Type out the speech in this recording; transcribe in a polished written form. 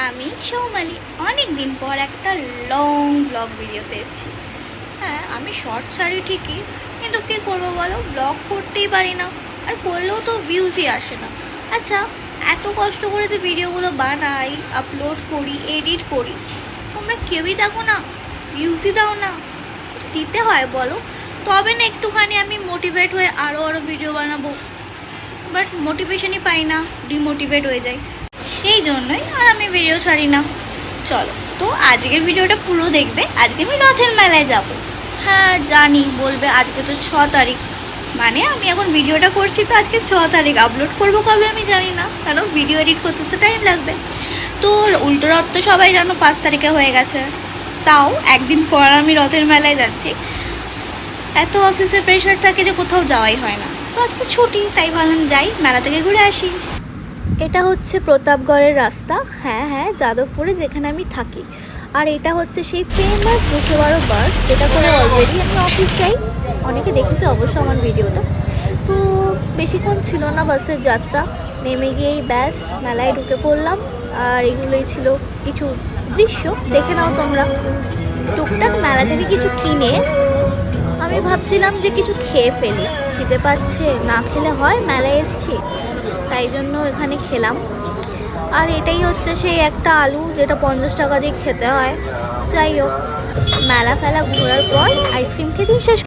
আমি সৌমালি অনেক দিন পর একটা লং ব্লগ ভিডিওতে এসেছি। হ্যাঁ, আমি শর্ট ছাড়ি ঠিকই, কিন্তু কী করবো বলো, ব্লগ করতেই পারি না, আর করলেও তো ভিউজই আসে না। আচ্ছা, এত কষ্ট করে যে ভিডিওগুলো বানাই, আপলোড করি, এডিট করি, তোমরা কেউই দেখো না, ভিউজই দাও না। দিতে হয় বলো, তবে না একটুখানি আমি মোটিভেট হয়ে আরও ভিডিও বানাবো। বাট মোটিভেশনই পাই না, ডিমোটিভেট হয়ে যাই। সেই জন্যই আর আমি ভিডিও ছাড়ি না। চলো তো আজকের ভিডিওটা পুরো দেখবে। আজকে আমি রথের মেলায় যাব। হ্যাঁ জানি, বলবে আজকে তো 6 তারিখ, মানে আমি এখন ভিডিওটা করছি তো আজকে 6 তারিখ, আপলোড করবো কবে আমি জানি না, কারণ ভিডিও এডিট করতে তো টাইম লাগবে। তো উল্টো রথ তো সবাই জানো 5 তারিখে হয়ে গেছে, তাও একদিন পর আমি রথের মেলায় যাচ্ছি। এত অফিসের প্রেশার থাকে যে কোথাও যাওয়াই হয় না, তো আজকে ছুটি, তাই ভাবলাম যাই মেলা থেকে ঘুরে আসি। এটা হচ্ছে প্রতাপগড়ের রাস্তা, হ্যাঁ হ্যাঁ, যাদবপুরে যেখানে আমি থাকি। আর এটা হচ্ছে সেই ফেমাস 212 বাস, যেটা করে অলরেডি আমি অফিস যাই। অনেকে দেখেছে অবশ্য আমার ভিডিওতে। তো বেশিক্ষণ ছিল না বাসের যাত্রা, নেমে গিয়েই ব্যাস মেলায় ঢুকে পড়লাম। আর এগুলোই ছিল কিছু দৃশ্য, দেখে নাও তোমরা। টুকটাক মেলা থেকে কিছু কিনে আমি ভাবছিলাম যে কিছু খেয়ে ফেলি, খেতে পাচ্ছে, না খেলে হয়, মেলায় এসছি তাই জন্য এখানে খেলাম। আর এটাই হচ্ছে সেই একটা আলু যেটা 50 টাকা দিয়ে খেতে হয়। যাই হোক, মেলা ফেলা ঘোরার পর আইসক্রিম খেতেই শেষ